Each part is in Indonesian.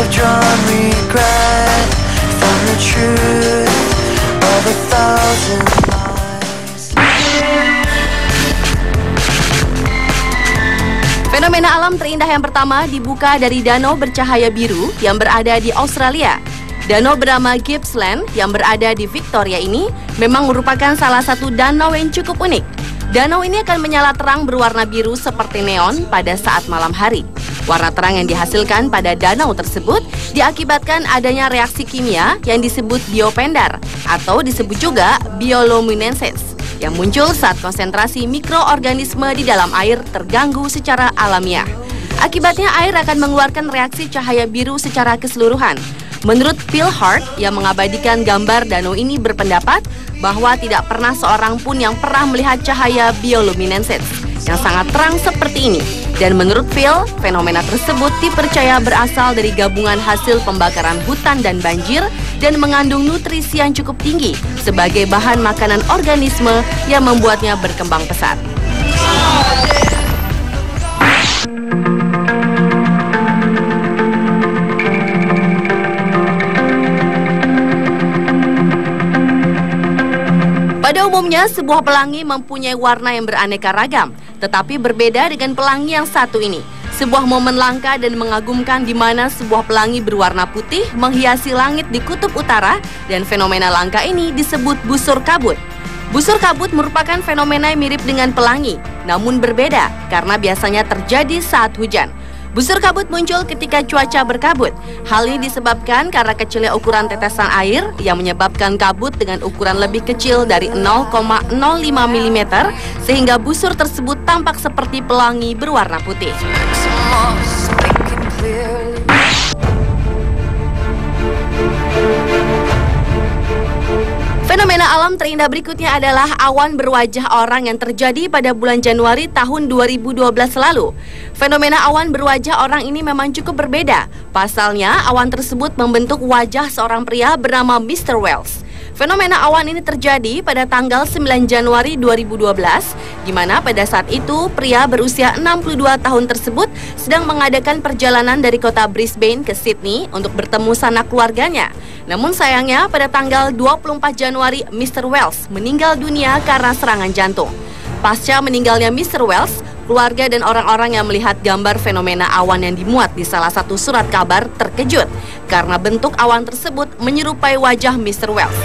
I've drawn regret from the truth of 1,000 lies. Fenomena alam terindah yang pertama dibuka dari danau bercahaya biru yang berada di Australia. Danau bernama Gippsland yang berada di Victoria ini memang merupakan salah satu danau yang cukup unik. Danau ini akan menyala terang berwarna biru seperti neon pada saat malam hari. Warna terang yang dihasilkan pada danau tersebut diakibatkan adanya reaksi kimia yang disebut biopendar atau disebut juga bioluminescence yang muncul saat konsentrasi mikroorganisme di dalam air terganggu secara alamiah. Akibatnya air akan mengeluarkan reaksi cahaya biru secara keseluruhan. Menurut Phil Hart yang mengabadikan gambar danau ini berpendapat bahwa tidak pernah seorang pun yang pernah melihat cahaya bioluminescence yang sangat terang seperti ini. Dan menurut Phil, fenomena tersebut dipercaya berasal dari gabungan hasil pembakaran hutan dan banjir dan mengandung nutrisi yang cukup tinggi sebagai bahan makanan organisme yang membuatnya berkembang pesat. Pada umumnya, sebuah pelangi mempunyai warna yang beraneka ragam, tetapi berbeda dengan pelangi yang satu ini. Sebuah momen langka dan mengagumkan di mana sebuah pelangi berwarna putih menghiasi langit di kutub utara, dan fenomena langka ini disebut busur kabut. Busur kabut merupakan fenomena yang mirip dengan pelangi, namun berbeda karena biasanya terjadi saat hujan. Busur kabut muncul ketika cuaca berkabut. Hal ini disebabkan karena kecilnya ukuran tetesan air yang menyebabkan kabut dengan ukuran lebih kecil dari 0,05 mm sehingga busur tersebut tampak seperti pelangi berwarna putih. Fenomena alam terindah berikutnya adalah awan berwajah orang yang terjadi pada bulan Januari tahun 2012 lalu. Fenomena awan berwajah orang ini memang cukup berbeda. Pasalnya, awan tersebut membentuk wajah seorang pria bernama Mr. Wells. Fenomena awan ini terjadi pada tanggal 9 Januari 2012, di mana pada saat itu pria berusia 62 tahun tersebut sedang mengadakan perjalanan dari kota Brisbane ke Sydney untuk bertemu sanak keluarganya. Namun sayangnya pada tanggal 24 Januari Mr. Wells meninggal dunia karena serangan jantung. Pasca meninggalnya Mr. Wells, keluarga dan orang-orang yang melihat gambar fenomena awan yang dimuat di salah satu surat kabar terkejut karena bentuk awan tersebut menyerupai wajah Mr. Wells.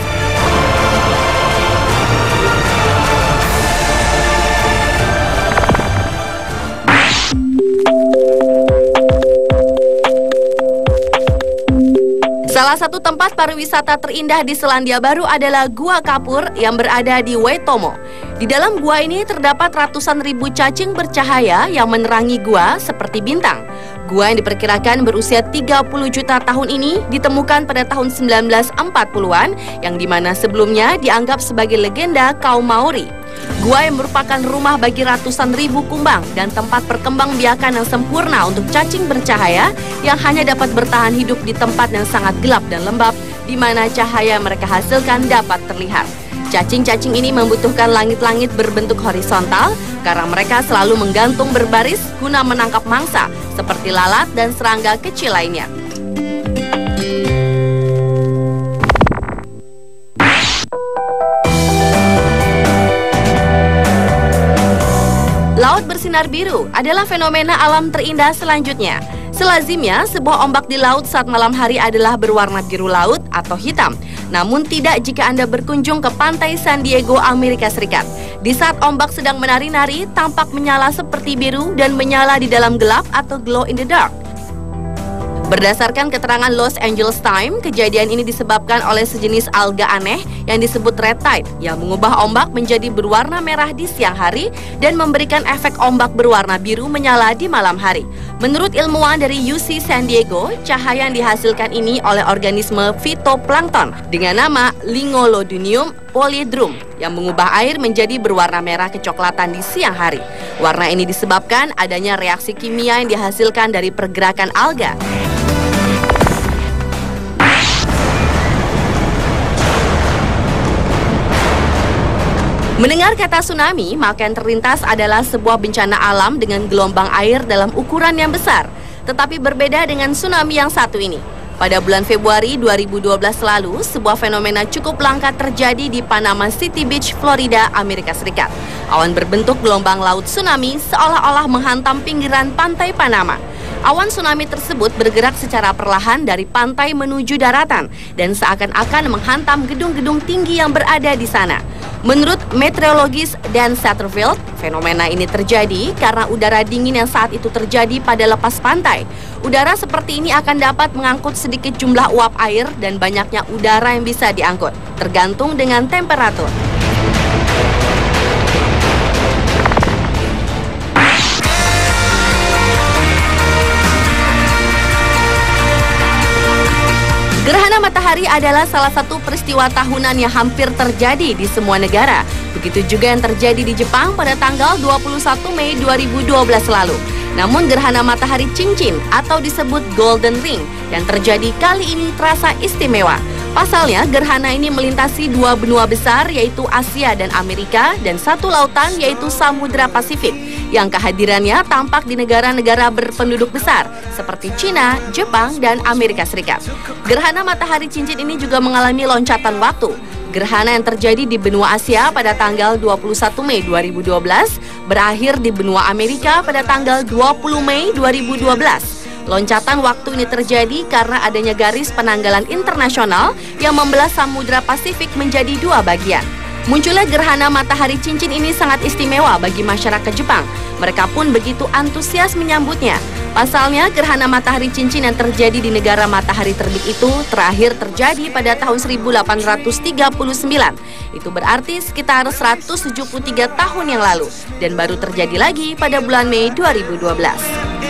Salah satu tempat pariwisata terindah di Selandia Baru adalah Gua Kapur yang berada di Waitomo. Di dalam gua ini terdapat ratusan ribu cacing bercahaya yang menerangi gua seperti bintang. Gua yang diperkirakan berusia 30 juta tahun ini ditemukan pada tahun 1940-an yang dimana sebelumnya dianggap sebagai legenda kaum Maori. Gua yang merupakan rumah bagi ratusan ribu kumbang dan tempat perkembangbiakan yang sempurna untuk cacing bercahaya yang hanya dapat bertahan hidup di tempat yang sangat gelap dan lembab di mana cahaya mereka hasilkan dapat terlihat. Cacing-cacing ini membutuhkan langit-langit berbentuk horizontal karena mereka selalu menggantung berbaris guna menangkap mangsa seperti lalat dan serangga kecil lainnya. Laut bersinar biru adalah fenomena alam terindah selanjutnya. Selazimnya, sebuah ombak di laut saat malam hari adalah berwarna biru laut atau hitam. Namun tidak jika Anda berkunjung ke pantai San Diego, Amerika Serikat. Di saat ombak sedang menari-nari, tampak menyala seperti biru dan menyala di dalam gelap atau glow in the dark. Berdasarkan keterangan Los Angeles Times, kejadian ini disebabkan oleh sejenis alga aneh yang disebut red tide yang mengubah ombak menjadi berwarna merah di siang hari dan memberikan efek ombak berwarna biru menyala di malam hari. Menurut ilmuwan dari UC San Diego, cahaya yang dihasilkan ini oleh organisme fitoplankton dengan nama Lingolodonium polyedrum yang mengubah air menjadi berwarna merah kecoklatan di siang hari. Warna ini disebabkan adanya reaksi kimia yang dihasilkan dari pergerakan alga. Mendengar kata tsunami, maka yang terlintas adalah sebuah bencana alam dengan gelombang air dalam ukuran yang besar. Tetapi berbeda dengan tsunami yang satu ini. Pada bulan Februari 2012 lalu, sebuah fenomena cukup langka terjadi di Panama City Beach, Florida, Amerika Serikat. Awan berbentuk gelombang laut tsunami seolah-olah menghantam pinggiran pantai Panama. Awan tsunami tersebut bergerak secara perlahan dari pantai menuju daratan dan seakan-akan menghantam gedung-gedung tinggi yang berada di sana. Menurut meteorologis Dan Satterfield, fenomena ini terjadi karena udara dingin yang saat itu terjadi pada lepas pantai. Udara seperti ini akan dapat mengangkut sedikit jumlah uap air dan banyaknya udara yang bisa diangkut, tergantung dengan temperatur. Gerhana matahari adalah salah satu peristiwa tahunan yang hampir terjadi di semua negara. Begitu juga yang terjadi di Jepang pada tanggal 21 Mei 2012 lalu. Namun gerhana matahari cincin atau disebut Golden Ring yang terjadi kali ini terasa istimewa. Pasalnya, gerhana ini melintasi dua benua besar yaitu Asia dan Amerika dan satu lautan yaitu Samudra Pasifik yang kehadirannya tampak di negara-negara berpenduduk besar seperti Cina, Jepang, dan Amerika Serikat. Gerhana matahari cincin ini juga mengalami loncatan waktu. Gerhana yang terjadi di benua Asia pada tanggal 21 Mei 2012 berakhir di benua Amerika pada tanggal 20 Mei 2012. Loncatan waktu ini terjadi karena adanya garis penanggalan internasional yang membelah Samudra Pasifik menjadi dua bagian. Munculnya gerhana matahari cincin ini sangat istimewa bagi masyarakat Jepang. Mereka pun begitu antusias menyambutnya. Pasalnya, gerhana matahari cincin yang terjadi di negara matahari terbit itu terakhir terjadi pada tahun 1839. Itu berarti sekitar 173 tahun yang lalu dan baru terjadi lagi pada bulan Mei 2012.